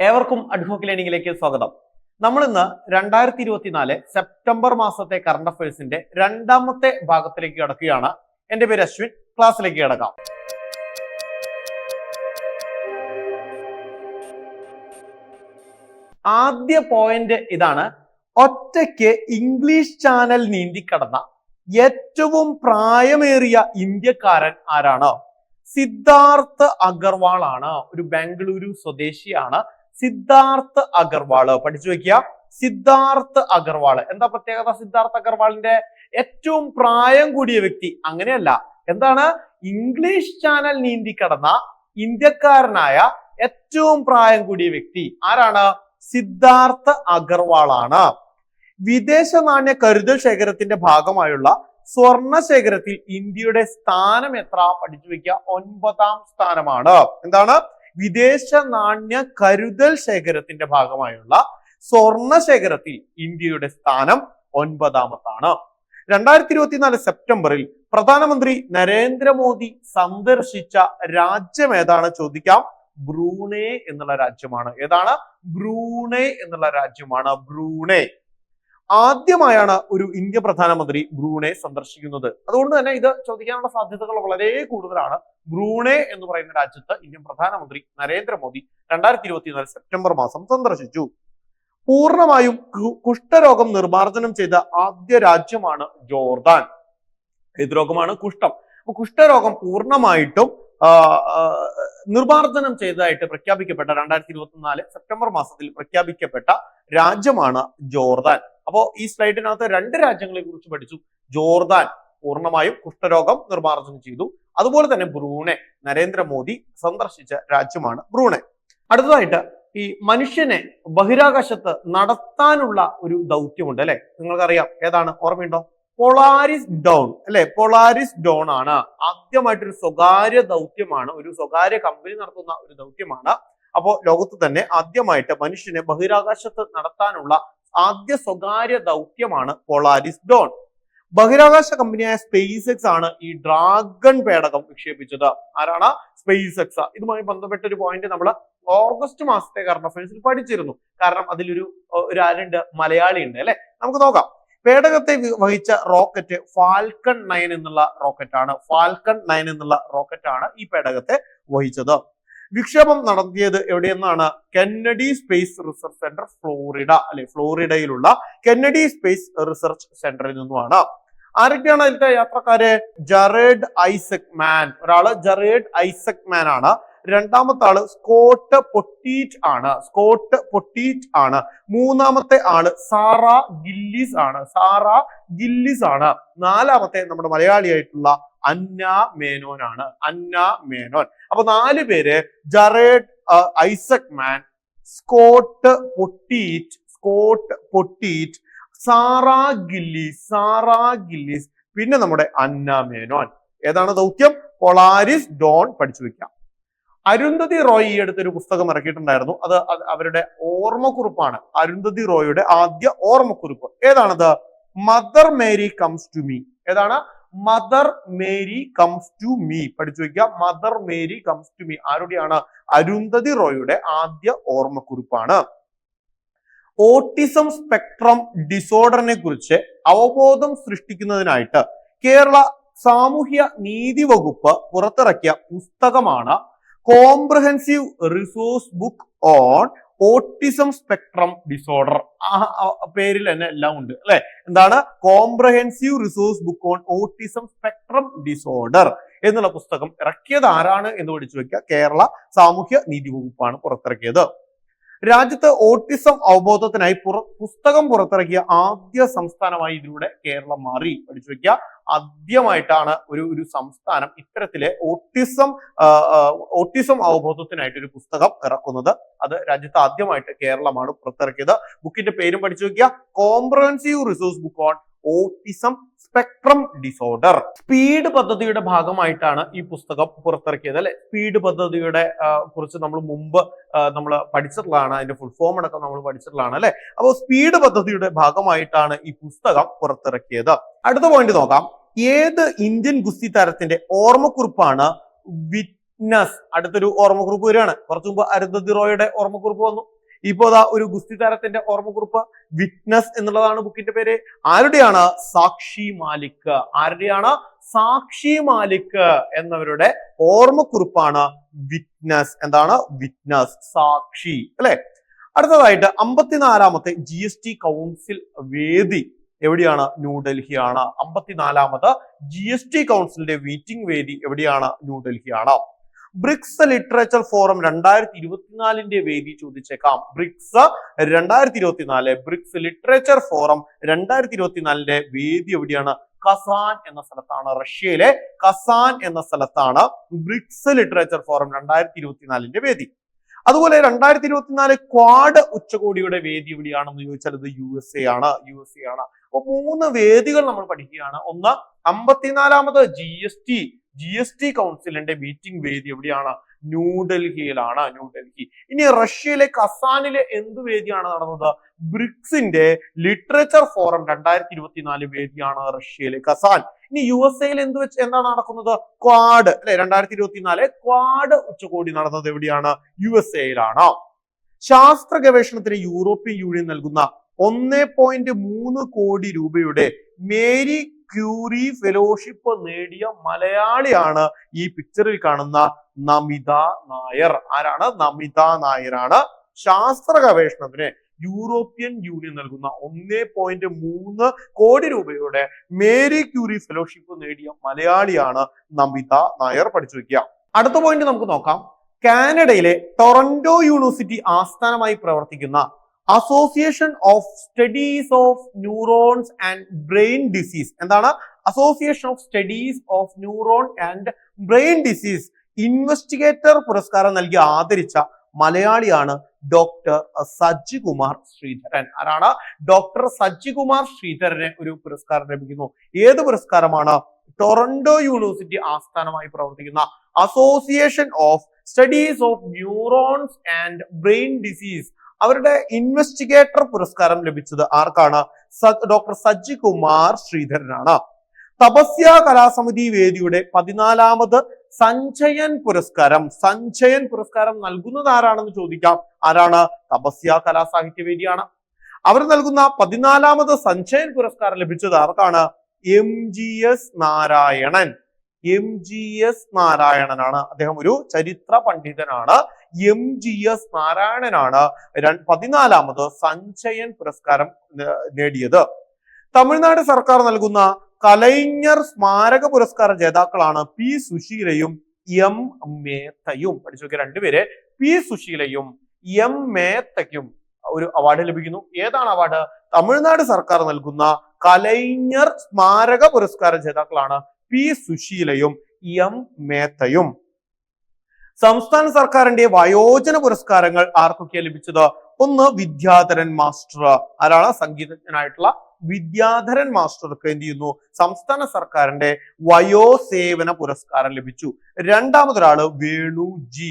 ഏവർക്കും അഡ്ഹോക്ക് ലേണിംഗിലേക്ക് സ്വാഗതം. നമ്മൾ ഇന്ന് 2024 സെപ്റ്റംബർ മാസത്തെ കറണ്ട് അഫയേഴ്സിന്റെ രണ്ടാമത്തെ ഭാഗത്തിലേക്ക് കടക്കുകയാണ്. എന്റെ പേര് അശ്വിൻ. ക്ലാസ്സിലേക്ക് കിടക്കാം. ആദ്യ പോയിന്റ് ഇതാണ്: ഒറ്റയ്ക്ക് ഇംഗ്ലീഷ് ചാനൽ നീന്തിക്കടന്ന ഏറ്റവും പ്രായമേറിയ ഇന്ത്യക്കാരൻ ആരാണ്? സിദ്ധാർത്ഥ് അഗർവാൾ ആണ്. ഒരു ബാംഗ്ലൂരു സ്വദേശിയാണ് സിദ്ധാർത്ഥ് അഗർവാൾ. പഠിച്ചു വെക്കുക, സിദ്ധാർത്ഥ് അഗർവാൾ. എന്താ പ്രത്യേകത സിദ്ധാർത്ഥ് അഗർവാളിന്റെ? ഏറ്റവും പ്രായം കൂടിയ വ്യക്തി. അങ്ങനെയല്ല, എന്താണ്? ഇംഗ്ലീഷ് ചാനൽ നീന്തിക്കടന്ന ഇന്ത്യക്കാരനായ ഏറ്റവും പ്രായം കൂടിയ വ്യക്തി ആരാണ്? സിദ്ധാർത്ഥ് അഗർവാൾ ആണ്. വിദേശ നാണ്യ കരുതൽ ശേഖരത്തിന്റെ ഭാഗമായുള്ള സ്വർണ ശേഖരത്തിൽ ഇന്ത്യയുടെ സ്ഥാനം എത്ര? പഠിച്ചു വെക്കുക, 9ാം സ്ഥാനമാണ്. എന്താണ്? വിദേശ നാണ്യ കരുതൽ ശേഖരത്തിന്റെ ഭാഗമായുള്ള സ്വർണ ശേഖരത്തിൽ ഇന്ത്യയുടെ സ്ഥാനം 9ാമത്താണ്. 2024 സെപ്റ്റംബറിൽ പ്രധാനമന്ത്രി നരേന്ദ്രമോദി സന്ദർശിച്ച രാജ്യം ഏതാണ്? ചോദിക്കാം. ബ്രൂണൈ എന്നുള്ള രാജ്യമാണ്. ഏതാണ്? ബ്രൂണൈ എന്നുള്ള രാജ്യമാണ്. ബ്രൂണൈ. ആദ്യമായാണ് ഒരു ഇന്ത്യ പ്രധാനമന്ത്രി ബ്രൂണൈ സന്ദർശിക്കുന്നത്. അതുകൊണ്ട് തന്നെ ഇത് ചോദിക്കാനുള്ള സാധ്യതകൾ വളരെ കൂടുതലാണ്. ബ്രൂണൈ എന്ന് പറയുന്ന രാജ്യത്ത് ഇന്ത്യൻ പ്രധാനമന്ത്രി നരേന്ദ്രമോദി 2024 സെപ്റ്റംബർ മാസം സന്ദർശിച്ചു. പൂർണ്ണമായും കുഷ്ഠരോഗം നിർമ്മാർജ്ജനം ചെയ്ത ആദ്യ രാജ്യമാണ് ജോർദാൻ. ഏത് രോഗമാണ്? കുഷ്ഠം. അപ്പൊ കുഷ്ഠരോഗം പൂർണ്ണമായിട്ടും നിർമ്മാർജ്ജനം ചെയ്തതായിട്ട് പ്രഖ്യാപിക്കപ്പെട്ട 2024 സെപ്റ്റംബർ മാസത്തിൽ പ്രഖ്യാപിക്കപ്പെട്ട രാജ്യമാണ് ജോർദാൻ. അപ്പോ ഈ സ്ലൈഡിനകത്ത് രണ്ട് രാജ്യങ്ങളെ കുറിച്ച് പഠിച്ചു. ജോർദാൻ പൂർണ്ണമായും കുഷ്ഠരോഗം നിർമ്മാർജ്ജനം ചെയ്തു. അതുപോലെ തന്നെ ബ്രൂണൈ, നരേന്ദ്രമോദി സന്ദർശിച്ച രാജ്യമാണ് ബ്രൂണൈ. അടുത്തതായിട്ട് ഈ മനുഷ്യനെ ബഹിരാകാശത്ത് നടത്താനുള്ള ഒരു ദൗത്യമുണ്ട് അല്ലെ? നിങ്ങൾക്കറിയാം, ഏതാണ്? ഓർമ്മയുണ്ടോ? പോളാരിസ് ഡോൺ അല്ലെ? പോളാരിസ് ഡോൺ ആണ് ആദ്യമായിട്ടൊരു സ്വകാര്യ ദൗത്യമാണ്. ഒരു സ്വകാര്യ കമ്പനി നടത്തുന്ന ഒരു ദൗത്യമാണ്. അപ്പോ ലോകത്ത് തന്നെ ആദ്യമായിട്ട് മനുഷ്യനെ ബഹിരാകാശത്ത് നടത്താനുള്ള ആദ്യ സ്വകാര്യ ദൗത്യമാണ് പോളാരിസ് ഡോൺ. ബഹിരാകാശ കമ്പനിയായ സ്പേസ് എക്സ് ആണ് ഈ ഡ്രാഗൺ പേടകം വിക്ഷേപിച്ചത്. ആരാണ്? Space X. ഇതുമായി ബന്ധപ്പെട്ട ഒരു പോയിന്റ് നമ്മൾ ഓഗസ്റ്റ് മാസത്തെ കറണ്ട് അഫയേഴ്സിൽ പഠിച്ചിരുന്നു. കാരണം അതിലൊരു ആരുണ്ട്? മലയാളി ഉണ്ട് അല്ലെ? നമുക്ക് നോക്കാം. പേടകത്തെ വഹിച്ച റോക്കറ്റ് ഫാൽക്കൺ 9 എന്നുള്ള റോക്കറ്റാണ്. ഫാൽക്കൺ 9 എന്നുള്ള റോക്കറ്റാണ് ഈ പേടകത്തെ വഹിച്ചത്. വിക്ഷേപം നടത്തിയത് എവിടെയെന്നാണ്? Kennedy space research center, Florida അല്ലെ? ഫ്ലോറിഡയിലുള്ള കെന്നഡി സ്പേസ് റിസർച്ച് സെന്ററിൽ നിന്നുമാണ്. ആരൊക്കെയാണ് അതിലത്തെ യാത്രക്കാര്? ജറേഡ് ഐസക് മാൻ. ഒരാള് ജറേഡ് ഐസക് മാൻ ആണ്. രണ്ടാമത്തെ ആള് സ്കോട്ട് പൊട്ടീറ്റ് ആണ്. സ്കോട്ട് പൊട്ടീറ്റ് ആണ്. മൂന്നാമത്തെ ആള് സാറ ഗില്ലിസ് ആണ്. സാറ ഗില്ലിസ് ആണ്. നാലാമത്തെ നമ്മുടെ മലയാളിയായിട്ടുള്ള അന്ന മേനോൻ ആണ്. അന്ന മേനോൻ. അപ്പൊ 4 പേര്: Jared Isaacman, Scott Poteet, Sarah Gillis, പിന്നെ നമ്മുടെ അന്ന മേനോൻ. ഏതാണ് ദൗത്യം? Polaris Dawn. പഠിച്ചു വെക്കാം. അരുന്ധതി റോയ് ഈ അടുത്തൊരു പുസ്തകം ഇറക്കിയിട്ടുണ്ടായിരുന്നു. അത് അവരുടെ ഓർമ്മക്കുറിപ്പാണ്. അരുന്ധതി റോയുടെ ആദ്യ ഓർമ്മക്കുറിപ്പ്. ഏതാണത്? Mother Mary comes to me. ഏതാണ്? Mother Mary comes to me. പഠിച്ചു വെക്കുക. Mother Mary comes to me ആരുടെയാണ്? അരുന്ധതി റോയുടെ ആദ്യ ഓർമ്മക്കുറിപ്പാണ്. ഓട്ടിസം സ്പെക്ട്രം ഡിസോർഡറിനെ കുറിച്ച് അവബോധം സൃഷ്ടിക്കുന്നതിനായിട്ട് കേരള സാമൂഹ്യ നീതി വകുപ്പ് പുറത്തിറക്കിയ പുസ്തകമാണ് comprehensive resource book on autism spectrum disorder. ആ പേരിൽ തന്നെ എല്ലാം ഉണ്ട് അല്ലെ? എന്താണ്? Comprehensive resource book on autism spectrum disorder എന്നുള്ള പുസ്തകം ഇറക്കിയത് ആരാണ് എന്ന് പഠിച്ചു വെക്കുക. കേരള സാമൂഹ്യ നീതി വകുപ്പാണ് പുറത്തിറക്കിയത്. രാജ്യത്ത് ഓട്ടിസം അവബോധത്തിനായി പുസ്തകം പുറത്തിറക്കിയ ആദ്യ സംസ്ഥാനമായി ഇതിലൂടെ കേരളം മാറി. പഠിച്ചു വെക്കുക. ആദ്യമായിട്ടാണ് ഒരു സംസ്ഥാനം ഇത്തരത്തിലെ ഓട്ടിസം അവബോധത്തിനായിട്ട് ഒരു പുസ്തകം ഇറക്കുന്നത്. അത് രാജ്യത്ത് ആദ്യമായിട്ട് കേരളമാണ് പുറത്തിറക്കിയത്. ബുക്കിന്റെ പേരും പഠിച്ചു വെക്കുക. Comprehensive resource book on autism spectrum disorder. Speed പദ്ധതിയുടെ ഭാഗമായിട്ടാണ് ഈ പുസ്തകം പുറത്തിറക്കിയത് അല്ലെ? സ്പീഡ് പദ്ധതിയുടെ കുറിച്ച് നമ്മൾ മുമ്പ് നമ്മൾ പഠിച്ചിട്ടുള്ളതാണ്. അതിന്റെ ഫുൾ ഫോം അടക്കം നമ്മൾ പഠിച്ചിട്ടുള്ളതാണ് അല്ലെ? അപ്പോൾ സ്പീഡ് പദ്ധതിയുടെ ഭാഗമായിട്ടാണ് ഈ പുസ്തകം പുറത്തിറക്കിയത്. അടുത്ത പോയിന്റ് നോക്കാം. ഏത് ഇന്ത്യൻ ഗുസ്തി താരത്തിന്റെ ഓർമ്മക്കുറിപ്പാണ് വിറ്റ്നസ്. അടുത്തൊരു ഓർമ്മക്കുറിപ്പ് വരികയാണ്. കുറച്ചു മുമ്പ് അരുന്ധതി റോയുടെ ഓർമ്മക്കുറിപ്പ് വന്നു. ഇപ്പോ അതാ ഒരു ഗുസ്തി താരത്തിന്റെ ഓർമ്മക്കുറിപ്പ്. വിറ്റ്നസ് എന്നുള്ളതാണ് ബുക്കിന്റെ പേര്. ആരുടെയാണ്? സാക്ഷി മാലിക്. ആരുടെയാണ്? സാക്ഷി മാലിക് എന്നവരുടെ ഓർമ്മക്കുറിപ്പാണ് വിറ്റ്നസ്. എന്താണ്? വിറ്റ്നസ്, സാക്ഷി, അല്ലെ? അടുത്തതായിട്ട് 54-ാമത്തെ GST കൗൺസിൽ വേദി എവിടെയാണ്? ന്യൂഡൽഹിയാണ്. 54-ാമത് GST കൗൺസിലിന്റെ മീറ്റിംഗ് വേദി എവിടെയാണ്? ന്യൂഡൽഹിയാണ്. ബ്രിക്സ് ലിറ്ററേച്ചർ ഫോറം 2024 വേദി ചോദിച്ചേക്കാം. ബ്രിക്സ് 2024, ബ്രിക്സ് ലിറ്ററേച്ചർ ഫോറം 2024 വേദി എവിടെയാണ്? കസാൻ എന്ന സ്ഥലത്താണ്. റഷ്യയിലെ കസാൻ എന്ന സ്ഥലത്താണ് ബ്രിക്സ് ലിറ്ററേച്ചർ ഫോറം 2024 വേദി. അതുപോലെ 2024 ക്വാഡ് ഉച്ചകോടിയുടെ വേദി എവിടെയാണെന്ന് ചോദിച്ചാൽ ഇത് USA ആണ്. അപ്പൊ 3 വേദികൾ നമ്മൾ പഠിക്കുകയാണ്. ഒന്ന് 54-ാമത് GST കൗൺസിലിന്റെ മീറ്റിംഗ് വേദി എവിടെയാണ്? ന്യൂഡൽഹിയിലാണ്. ന്യൂഡൽഹി. ഇനി റഷ്യയിലെ കസാനിലെ എന്ത് വേദിയാണ് നടന്നത്? ബ്രിക്സിന്റെ ലിറ്ററേച്ചർ ഫോറം 2024 വേദിയാണ് റഷ്യയിലെ കസാൻ. ഇനി USA എന്താണ് നടക്കുന്നത്? ക്വാഡ്, അല്ലെ? 2024 ക്വാഡ് ഉച്ചകോടി നടന്നത് എവിടെയാണ്? USA. ശാസ്ത്ര ഗവേഷണത്തിന് യൂറോപ്യൻ യൂണിയൻ നൽകുന്ന 1.3 കോടി രൂപയുടെ മേരി ക്യൂറി ഫെലോഷിപ്പ് നേടിയ മലയാളിയാണ് ഈ പിക്ചറിൽ കാണുന്ന നമിത നായർ. ആരാണ്? നമിത നായരാണ്. ശാസ്ത്ര ഗവേഷണത്തിന് യൂറോപ്യൻ യൂണിയൻ നൽകുന്ന 1.3 കോടി രൂപയുടെ മേരി ക്യൂറി ഫെലോഷിപ്പ് നേടിയ മലയാളിയാണ് നമിത നായർ. പഠിച്ചു വെക്കുക. അടുത്ത പോയിന്റ് നമുക്ക് നോക്കാം. കാനഡയിലെ ടൊറന്റോ യൂണിവേഴ്സിറ്റി ആസ്ഥാനമായി പ്രവർത്തിക്കുന്ന association of studies of neurons and brain disease. എന്താണ്? Association of studies of neuron and brain disease investigator പുരസ്കാരം നൽകി ആദരിച്ച മലയാളിയാണ് ഡോക്ടർ സജ്ജികുമാർ ശ്രീധരൻ. ആരാണ്? ഡോക്ടർ സജ്ജികുമാർ ശ്രീധരന് ഒരു പുരസ്കാരം ലഭിക്കുന്നു. ഏത് പുരസ്കാരമാണ്? ടൊറന്റോ യൂണിവേഴ്സിറ്റി ആസ്ഥാനമായി പ്രവർത്തിക്കുന്ന association of studies of neurons and brain disease അവരുടെ ഇൻവെസ്റ്റിഗേറ്റർ പുരസ്കാരം ലഭിച്ചത് ആർക്കാണ്? ഡോക്ടർ സജ്ജികുമാർ ശ്രീധരനാണ്. തപസ്യ കലാസമിതി വേദിയുടെ 14-ാമത് സഞ്ജയൻ പുരസ്കാരം നൽകുന്നത് ആരാണെന്ന് ചോദിക്കാം. ആരാണ്? തപസ്യ കലാസാഹിത്യ വേദിയാണ്. അവർ നൽകുന്ന 14-ാമത് സഞ്ജയൻ പുരസ്കാരം ലഭിച്ചത് ആർക്കാണ്? MGS നാരായണനാണ്. അദ്ദേഹം ഒരു ചരിത്ര പണ്ഡിതനാണ്. MGS നാരായണനാണ് 14-ാമത് സഞ്ജയൻ പുരസ്കാരം നേടിയത്. തമിഴ്നാട് സർക്കാർ നൽകുന്ന കലൈഞ്ഞർ സ്മാരക പുരസ്കാര ജേതാക്കളാണ് P സുശീലയും M മേത്തയും. പഠിച്ചു നോക്കിയ രണ്ടുപേരെ, P സുശീലയും M മേത്തയ്ക്കും ഒരു അവാർഡ് ലഭിക്കുന്നു. ഏതാണ് അവാർഡ്? തമിഴ്നാട് സർക്കാർ നൽകുന്ന കലൈഞ്ഞർ സ്മാരക പുരസ്കാര ജേതാക്കളാണ് P സുശീലയും M മേത്തയും. സംസ്ഥാന സർക്കാരിന്റെ വയോജന പുരസ്കാരങ്ങൾ ആർക്കൊക്കെയാണ് ലഭിച്ചത്? ഒന്ന് വിദ്യാധരൻ മാസ്റ്റർ. ആരാണ്? സംഗീതജ്ഞനായിട്ടുള്ള വിദ്യാധരൻ മാസ്റ്റർക്ക് എന്ത് ചെയ്യുന്നു? സംസ്ഥാന സർക്കാരിന്റെ വയോസേവന പുരസ്കാരം ലഭിച്ചു. രണ്ടാമതൊരാള് വേണുജി.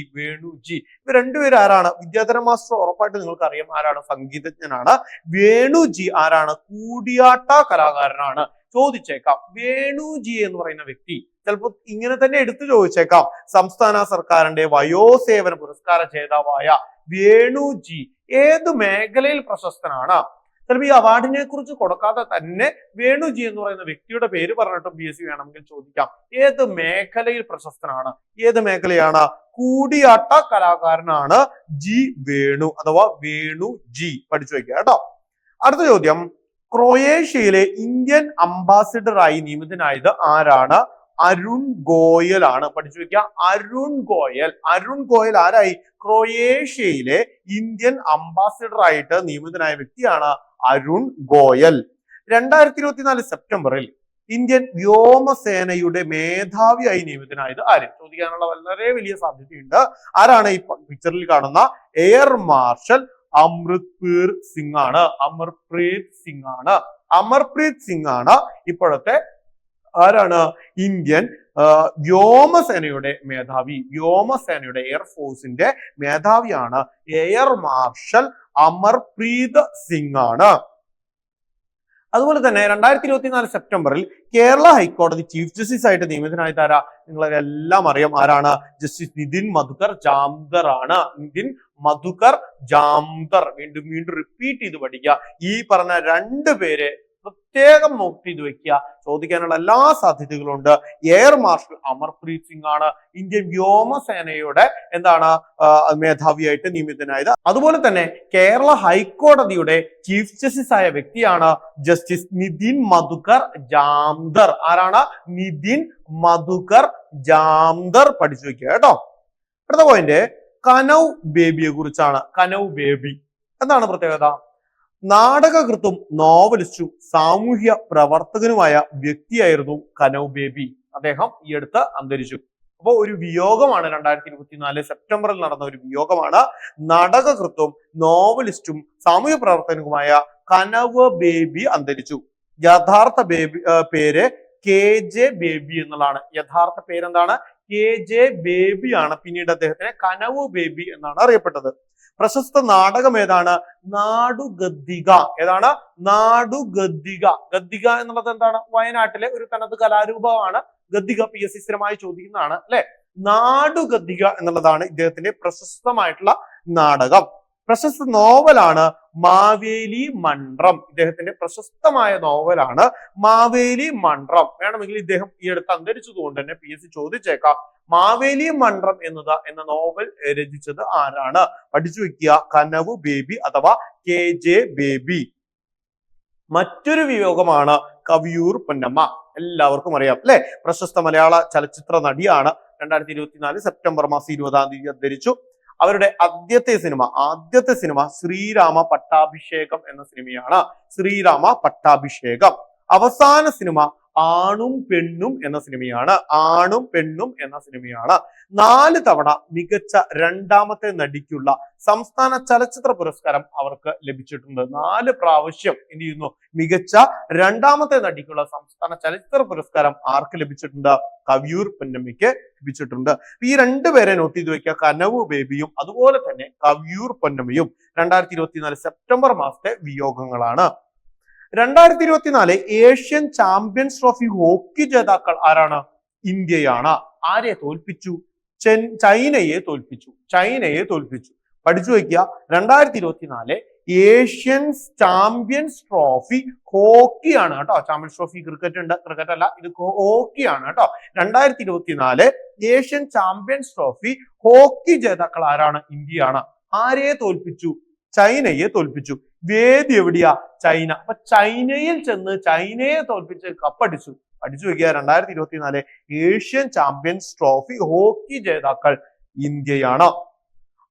ഇവർ രണ്ടുപേരും ആരാണ്? വിദ്യാധരൻ മാസ്റ്റർ ഉറപ്പായിട്ട് നിങ്ങൾക്ക് അറിയാം ആരാണ്? സംഗീതജ്ഞനാണ്. വേണുജി ആരാണ്? കൂടിയാട്ട കലാകാരനാണ്. ചോദിച്ചേക്കാം. വേണുജി എന്ന് പറയുന്ന വ്യക്തി ചിലപ്പോൾ ഇങ്ങനെ തന്നെ എടുത്തു ചോദിച്ചേക്കാം. സംസ്ഥാന സർക്കാരിന്റെ വയോസേവന പുരസ്കാര ജേതാവായ വേണുജി ഏത് മേഖലയിൽ പ്രശസ്തനാണ്? ചിലപ്പോൾ ഈ അവാർഡിനെ കുറിച്ച് കൊടുക്കാതെ തന്നെ വേണുജി എന്ന് പറയുന്ന വ്യക്തിയുടെ പേര് പറഞ്ഞിട്ടും PSC വേണമെങ്കിൽ ചോദിക്കാം. ഏത് മേഖലയിൽ പ്രശസ്തനാണ്? ഏത് മേഖലയാണ്? കൂടിയാട്ട കലാകാരനാണ് വേണു അഥവാ വേണുജി. പഠിച്ചു വെക്കുക കേട്ടോ. അടുത്ത ചോദ്യം. ക്രൊയേഷ്യയിലെ ഇന്ത്യൻ അംബാസിഡറായി നിയമിതനായത് ആരാണ്? അരുൺ ഗോയൽ ആണ്. പഠിച്ചു വെക്കുക. അരുൺ ഗോയൽ ആരായി? ക്രൊയേഷ്യയിലെ ഇന്ത്യൻ അംബാസിഡർ ആയിട്ട് നിയമിതനായ വ്യക്തിയാണ് അരുൺ ഗോയൽ. 2024 സെപ്റ്റംബറിൽ ഇന്ത്യൻ വ്യോമസേനയുടെ മേധാവിയായി നിയമിതനായത് ആര്? ചോദിക്കാനുള്ള വളരെ വലിയ സാധ്യതയുണ്ട്. ആരാണ്? ഈ പിക്ചറിൽ കാണുന്ന എയർ മാർഷൽ അമർപ്രീത് സിംഗ് ആണ് ഇപ്പോഴത്തെ ആരാണ്? ഇന്ത്യൻ വ്യോമസേനയുടെ മേധാവി. വ്യോമസേനയുടെ എയർഫോഴ്സിന്റെ മേധാവിയാണ് എയർ മാർഷൽ അമർപ്രീത് സിംഗ് ആണ്. അതുപോലെ തന്നെ 2024 സെപ്റ്റംബറിൽ കേരള ഹൈക്കോടതി ചീഫ് ജസ്റ്റിസ് ആയിട്ട് നിയമിതനായ താരാ നിങ്ങൾക്ക് എല്ലാം അറിയാം ആരാണ്? ജസ്റ്റിസ് നിതിൻ മധുകർ ജാംദർ ആണ്. നിതിൻ മധുകർ ജാംദർ. വീണ്ടും വീണ്ടും റിപ്പീറ്റ് ചെയ്ത് പഠിക്കുക. ഈ പറഞ്ഞ രണ്ട് പേര് പ്രത്യേകം നോട്ട് ചെയ്ത് വെക്കുക. ചോദിക്കാനുള്ള എല്ലാ സാധ്യതകളും ഉണ്ട്. എയർ മാർഷൽ അമർപ്രീത് സിംഗ് ആണ് ഇന്ത്യൻ വ്യോമസേനയുടെ മേധാവിയായിട്ട് നിയമിതനായത്. അതുപോലെ തന്നെ കേരള ഹൈക്കോടതിയുടെ ചീഫ് ജസ്റ്റിസ് ആയ വ്യക്തിയാണ് ജസ്റ്റിസ് നിതിൻ മധുകർ ജാംദർ. ആരാണ്? നിതിൻ മധുകർ ജാംദർ. പഠിച്ചു വെക്കുക കേട്ടോ. അടുത്ത പോയിന്റ് കനൗ ബേബിയെ കുറിച്ചാണ്. കനൗ ബേബി എന്താണ് പ്രത്യേകത? നാടകകൃത്തും നോവലിസ്റ്റും സാമൂഹ്യ പ്രവർത്തകനുമായ വ്യക്തിയായിരുന്നു കനൗ ബേബി. അദ്ദേഹം ഈ അടുത്ത് അന്തരിച്ചു. അപ്പോൾ ഒരു വിയോഗമാണ് 2024 സെപ്റ്റംബറിൽ നടന്ന ഒരു വിയോഗമാണ്. നാടകകൃത്തും നോവലിസ്റ്റും സാമൂഹ്യ പ്രവർത്തകനുമായ കനവ് ബേബി അന്തരിച്ചു. യഥാർത്ഥ പേര് KJ ബേബി എന്നുള്ളതാണ്. യഥാർത്ഥ പേരെന്താണ്? KJ ബേബി ആണ്. പിന്നീട് അദ്ദേഹത്തിനെ കനവ് ബേബി എന്നാണ് അറിയപ്പെട്ടത്. പ്രശസ്ത നാടകം ഏതാണ്? നാടുഗദ്ദിക. ഏതാണ്? നാടുഗദ്ദിക. ഗദ്ദിക എന്നുള്ളത് എന്താണ്? വയനാട്ടിലെ ഒരു തനത് കലാരൂപമാണ് ഗദ്ദിക. PSC സ്ഥിരമായി ചോദിക്കുന്നതാണ് അല്ലെ. നാടുഗദ്ദിക എന്നുള്ളതാണ് ഇദ്ദേഹത്തിന്റെ പ്രശസ്തമായിട്ടുള്ള നാടകം. പ്രശസ്ത നോവലാണ് മാവേലി മൺട്രം. ഇദ്ദേഹത്തിന്റെ പ്രശസ്തമായ നോവലാണ് മാവേലി മൺട്രം. വേണമെങ്കിൽ ഇദ്ദേഹം ഈ അടുത്ത് അന്തരിച്ചതുകൊണ്ട് തന്നെ PSC ചോദിച്ചേക്കാം. മാവേലി മൺട്രം എന്ന നോവൽ രചിച്ചത് ആരാണ്? പഠിച്ചു വെക്കുക. കനവ് ബേബി അഥവാ KJ ബേബി. മറ്റൊരു വിയോഗമാണ് കവിയൂർ പൊന്നമ്മ. എല്ലാവർക്കും അറിയാം അല്ലെ. പ്രശസ്ത മലയാള ചലച്ചിത്ര നടിയാണ്. 2024 സെപ്റ്റംബർ മാസം 20-ാം തീയതി അന്തരിച്ചു. അവരുടെ ആദ്യത്തെ സിനിമ ശ്രീരാമ പട്ടാഭിഷേകം എന്ന സിനിമയാണ്. ശ്രീരാമ പട്ടാഭിഷേകം. അവസാന സിനിമ ആണും പെണ്ണും എന്ന സിനിമയാണ്. ആണും പെണ്ണും എന്ന സിനിമയാണ്. 4 തവണ മികച്ച രണ്ടാമത്തെ നടിക്കുള്ള സംസ്ഥാന ചലച്ചിത്ര പുരസ്കാരം അവർക്ക് ലഭിച്ചിട്ടുണ്ട്. 4 പ്രാവശ്യം എന്ത് ചെയ്യുന്നു? മികച്ച രണ്ടാമത്തെ നടിക്കുള്ള സംസ്ഥാന ചലച്ചിത്ര പുരസ്കാരം ആർക്ക് ലഭിച്ചിട്ടുണ്ട്? കവിയൂർ പൊന്നമ്മയ്ക്ക് ലഭിച്ചിട്ടുണ്ട്. ഈ രണ്ടുപേരെ നോട്ട് ചെയ്ത് വെക്കുക. കനവ് ബേബിയും അതുപോലെ തന്നെ കവിയൂർ പൊന്നമ്മയും 2024 സെപ്റ്റംബർ മാസത്തെ വിയോഗങ്ങളാണ്. 2024 ഏഷ്യൻ ചാമ്പ്യൻസ് ട്രോഫി ഹോക്കി ജേതാക്കൾ ആരാണ്? ഇന്ത്യയാണ്. ആരെ തോൽപ്പിച്ചു? ചൈനയെ തോൽപ്പിച്ചു. പഠിച്ചു വയ്ക്കുക. 2024 ഏഷ്യൻ ചാമ്പ്യൻസ് ട്രോഫി ഹോക്കിയാണ് കേട്ടോ. ചാമ്പ്യൻസ് ട്രോഫി ക്രിക്കറ്റ് അല്ല, ഇത് ഹോക്കിയാണ് കേട്ടോ. 2024 ഏഷ്യൻ ചാമ്പ്യൻസ് ട്രോഫി ഹോക്കി ജേതാക്കൾ ആരാണ്? ഇന്ത്യയാണ്. ആരെ തോൽപ്പിച്ചു? ചൈനയെ തോൽപ്പിച്ചു. വേദി എവിടെയാ? ചൈന. അപ്പൊ ചൈനയിൽ ചെന്ന് ചൈനയെ തോൽപ്പിച്ച് കപ്പടിച്ചു. പഠിച്ചു വെക്കുക. 2024 ഏഷ്യൻ ചാമ്പ്യൻസ് ട്രോഫി ഹോക്കി ജേതാക്കൾ ഇന്ത്യയാണ്.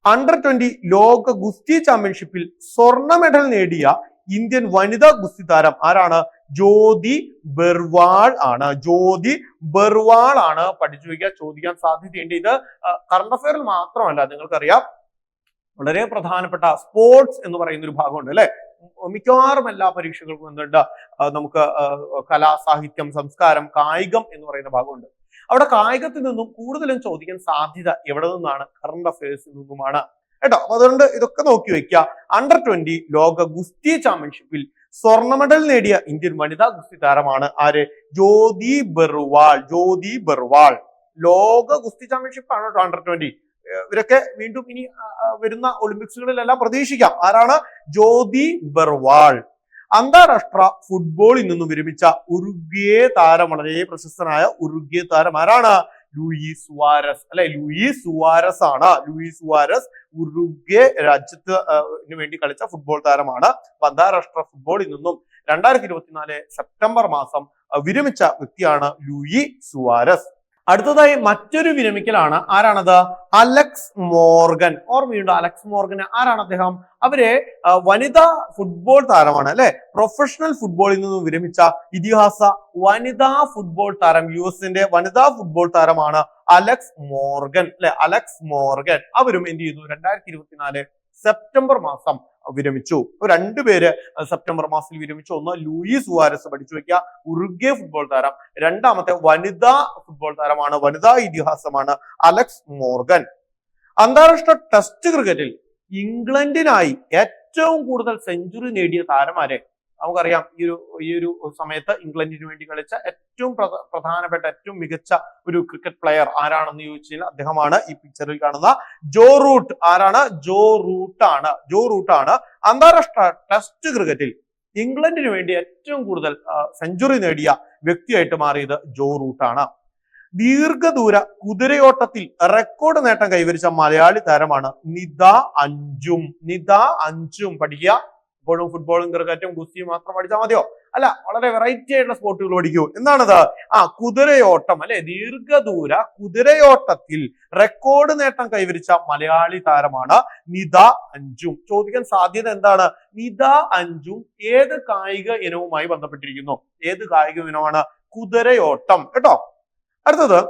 അണ്ടർ-20 ലോക ഗുസ്തി ചാമ്പ്യൻഷിപ്പിൽ സ്വർണ്ണ മെഡൽ നേടിയ ഇന്ത്യൻ വനിതാ ഗുസ്തി താരം ആരാണ്? ജ്യോതി ബർവാൾ ആണ്. ജ്യോതി ബർവാൾ ആണ്. പഠിച്ചു വെക്കുക. ചോദിക്കാൻ സാധ്യതയുണ്ട്. ഇത് കറണ്ട് അഫയറിൽ മാത്രമല്ല, നിങ്ങൾക്കറിയാം വളരെ പ്രധാനപ്പെട്ട സ്പോർട്സ് എന്ന് പറയുന്ന ഒരു ഭാഗമുണ്ട് അല്ലെ. മിക്കവാറും എല്ലാ പരീക്ഷകൾക്കും എന്തുണ്ട്? നമുക്ക് കലാ, സാഹിത്യം, സംസ്കാരം, കായികം എന്ന് പറയുന്ന ഭാഗമുണ്ട്. അവിടെ കായികത്തിൽ നിന്നും കൂടുതലും ചോദിക്കാൻ സാധ്യത എവിടെ നിന്നാണ്? കറണ്ട് അഫയേഴ്സിൽ നിന്നുമാണ് കേട്ടോ. അപ്പൊ അതുകൊണ്ട് ഇതൊക്കെ നോക്കി വെക്കുക. അണ്ടർ-20 ലോക ഗുസ്തി ചാമ്പ്യൻഷിപ്പിൽ സ്വർണ്ണ മെഡൽ നേടിയ ഇന്ത്യൻ വനിതാ ഗുസ്തി താരമാണ് ആര്? ജ്യോതി ബർവാൾ. ലോക ഗുസ്തി ചാമ്പ്യൻഷിപ്പ് ആണ് കേട്ടോ അണ്ടർ-20. ഇവരൊക്കെ വീണ്ടും ഇനി വരുന്ന ഒളിമ്പിക്സുകളിലെല്ലാം പ്രതീക്ഷിക്കാം. ആരാണ്? ജ്യോതി ബർവാൾ. അന്താരാഷ്ട്ര ഫുട്ബോളിൽ നിന്നും വിരമിച്ച ഉറുഗ്വേ താരം, വളരെ പ്രശസ്തനായ ഉറുഗ്വേ താരം ആരാണ്? ലൂയിസ് സുവാരസ് അല്ലെ. ലൂയിസ് സുവാരസ് ആണ്. ലൂയിസ് സുവാരസ് ഉറുഗ്വേ രാജ്യത്തിന് വേണ്ടി കളിച്ച ഫുട്ബോൾ താരമാണ്. അന്താരാഷ്ട്ര ഫുട്ബോളിൽ നിന്നും 2024 സെപ്റ്റംബർ മാസം വിരമിച്ച വ്യക്തിയാണ് ലൂയി സുവാരസ്. അടുത്തതായി മറ്റൊരു വിരമിക്കലാണ്. ആരാണത്? Alex Morgan. ഓർമ്മയുണ്ടോ അലക്സ് മോർഗൻ? ആരാണ് അദ്ദേഹം? അവര് വനിതാ ഫുട്ബോൾ താരമാണ് അല്ലെ. പ്രൊഫഷണൽ ഫുട്ബോളിൽ നിന്നും വിരമിച്ച ഇതിഹാസ വനിതാ ഫുട്ബോൾ താരം, US-ന്റെ വനിതാ ഫുട്ബോൾ താരമാണ് അലക്സ് മോർഗൻ അല്ലെ. Alex Morgan. അവരും എന്ത് ചെയ്തു? 2024 സെപ്റ്റംബർ മാസം വിരമിച്ചു. രണ്ടുപേര് സെപ്റ്റംബർ മാസത്തിൽ വിരമിച്ചു. ഒന്ന് ലൂയിസ് സുവാരസ്, പഠിച്ചു വെക്കുക, ഉറുഗ്വേ ഫുട്ബോൾ താരം. രണ്ടാമത്തെ വനിതാ ഫുട്ബോൾ താരമാണ്, വനിതാ ഇതിഹാസമാണ് അലക്സ് മോർഗൻ. അന്താരാഷ്ട്ര ടെസ്റ്റ് ക്രിക്കറ്റിൽ ഇംഗ്ലണ്ടിനായി ഏറ്റവും കൂടുതൽ സെഞ്ചുറി നേടിയ താരമാരെ? നമുക്കറിയാം ഈ ഒരു സമയത്ത് ഇംഗ്ലണ്ടിന് വേണ്ടി കളിച്ച ഏറ്റവും പ്രധാനപ്പെട്ട ഏറ്റവും മികച്ച ഒരു ക്രിക്കറ്റ് പ്ലെയർ ആരാണെന്ന് ചോദിച്ചു കഴിഞ്ഞാൽ അദ്ദേഹമാണ് ഈ പിക്ചറിൽ കാണുന്ന ജോ റൂട്ട്. ആരാണ്? ജോ റൂട്ട് ആണ് അന്താരാഷ്ട്ര ടെസ്റ്റ് ക്രിക്കറ്റിൽ ഇംഗ്ലണ്ടിന് വേണ്ടി ഏറ്റവും കൂടുതൽ സെഞ്ചുറി നേടിയ വ്യക്തിയായിട്ട് മാറിയത് ജോ റൂട്ടാണ്. ദീർഘദൂര കുതിരയോട്ടത്തിൽ റെക്കോർഡ് നേട്ടം കൈവരിച്ച മലയാളി താരമാണ് നിത അഞ്ചും. പഠിക്കുക. ഇപ്പോഴും ഫുട്ബോളും ക്രിക്കറ്റും ഗുസ്തിയും മാത്രം പഠിച്ചാൽ മതിയോ? അല്ല, വളരെ വെറൈറ്റി ആയിട്ടുള്ള സ്പോർട്ടുകൾ പഠിക്കൂ. എന്താണത്? കുതിരയോട്ടം അല്ലെ. ദീർഘദൂര കുതിരയോട്ടത്തിൽ റെക്കോർഡ് നേട്ടം കൈവരിച്ച മലയാളി താരമാണ് നിത അഞ്ചും. ചോദിക്കാൻ സാധ്യത എന്താണ്? നിത അഞ്ചും ഏത് കായിക ഇനവുമായി ബന്ധപ്പെട്ടിരിക്കുന്നു? ഏത് കായിക ഇനമാണ്? കുതിരയോട്ടം കേട്ടോ. അടുത്തത്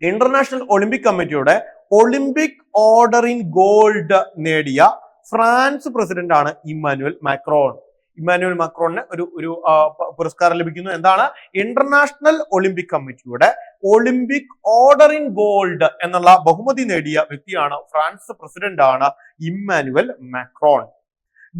ഇന്റർനാഷണൽ ഒളിമ്പിക് കമ്മിറ്റിയുടെ ഒളിമ്പിക് ഓർഡർ ഇൻ ഗോൾഡ് നേടിയ ഫ്രാൻസ് പ്രസിഡന്റ് ആണ് ഇമ്മാനുവൽ മാക്രോണിന് ഒരു പുരസ്കാരം ലഭിക്കുന്നു. എന്താണ്? ഇന്റർനാഷണൽ ഒളിമ്പിക് കമ്മിറ്റിയുടെ ഒളിമ്പിക് ഓർഡർ ഇൻ ഗോൾഡ് എന്നുള്ള ബഹുമതി നേടിയ വ്യക്തിയാണ് ഫ്രാൻസ് പ്രസിഡന്റ് ആണ് Emmanuel Macron.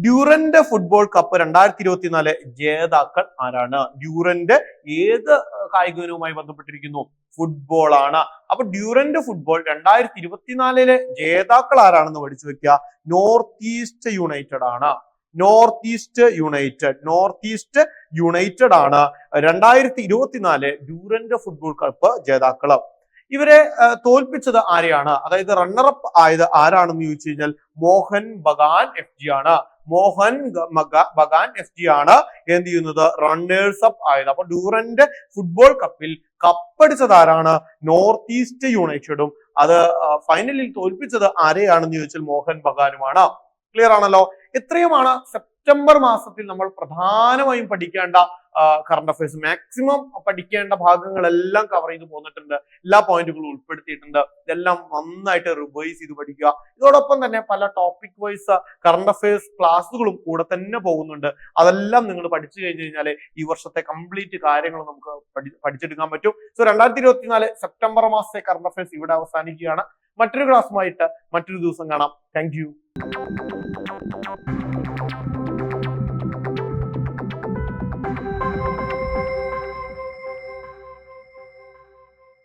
Durand football cup 2024 ജേതാക്കൾ ആരാണ്? ഡ്യൂറന്റ് ഏത് കായിക ഇനവുമായി ബന്ധപ്പെട്ടിരിക്കുന്നു? ഫുട്ബോൾ ആണ്. അപ്പൊ ഡ്യൂറന്റ് ഫുട്ബോൾ 2024 ജേതാക്കൾ ആരാണെന്ന് പഠിച്ചു വെക്കുക. നോർത്ത് ഈസ്റ്റ് യുണൈറ്റഡ് ആണ്. നോർത്ത് ഈസ്റ്റ് യുണൈറ്റഡ് ആണ് 2024 ഡ്യൂറന്റ് ഫുട്ബോൾ കപ്പ് ജേതാക്കള്. ഇവരെ തോൽപ്പിച്ചത് ആരെയാണ്? അതായത് റണ്ണറപ്പ് ആയത് ആരാണെന്ന് ചോദിച്ചു കഴിഞ്ഞാൽ മോഹൻ ബഗാൻ എഫ് ജി ആണ്. എന്ത് ചെയ്യുന്നത്? റണ്ണേഴ്സ് അപ്പ് ആയത്. അപ്പൊ ഡ്യൂറന്റ് ഫുട്ബോൾ കപ്പിൽ കപ്പടിച്ചത് ആരാണ്? നോർത്ത് ഈസ്റ്റ് യുണൈറ്റഡും. അത് ഫൈനലിൽ തോൽപ്പിച്ചത് ആരെയാണെന്ന് ചോദിച്ചാൽ മോഹൻ ബഗാനുമാണ്. ക്ലിയർ ആണല്ലോ. ഇത്രയുമാണ് സെപ്റ്റംബർ മാസത്തിൽ നമ്മൾ പ്രധാനമായും പഠിക്കേണ്ട കറണ്ട് അഫയേഴ്സ്. മാക്സിമം പഠിക്കേണ്ട ഭാഗങ്ങളെല്ലാം കവർ ചെയ്ത് പോന്നിട്ടുണ്ട്. എല്ലാ പോയിന്റുകളും ഉൾപ്പെടുത്തിയിട്ടുണ്ട്. ഇതെല്ലാം നന്നായിട്ട് റിവൈസ് ചെയ്ത് പഠിക്കുക. ഇതോടൊപ്പം തന്നെ പല ടോപ്പിക് വൈസ് കറണ്ട് അഫയേഴ്സ് ക്ലാസ്സുകളും കൂടെ തന്നെ പോകുന്നുണ്ട്. അതെല്ലാം നിങ്ങൾ പഠിച്ചു കഴിഞ്ഞു കഴിഞ്ഞാൽ ഈ വർഷത്തെ കംപ്ലീറ്റ് കാര്യങ്ങൾ നമുക്ക് പഠിച്ചെടുക്കാൻ പറ്റും. സോ 2024 സെപ്റ്റംബർ മാസത്തെ കറണ്ട് അഫയേഴ്സ് ഇവിടെ അവസാനിക്കുകയാണ്. മറ്റൊരു ക്ലാസ്സുമായിട്ട് മറ്റൊരു ദിവസം കാണാം. Thank you.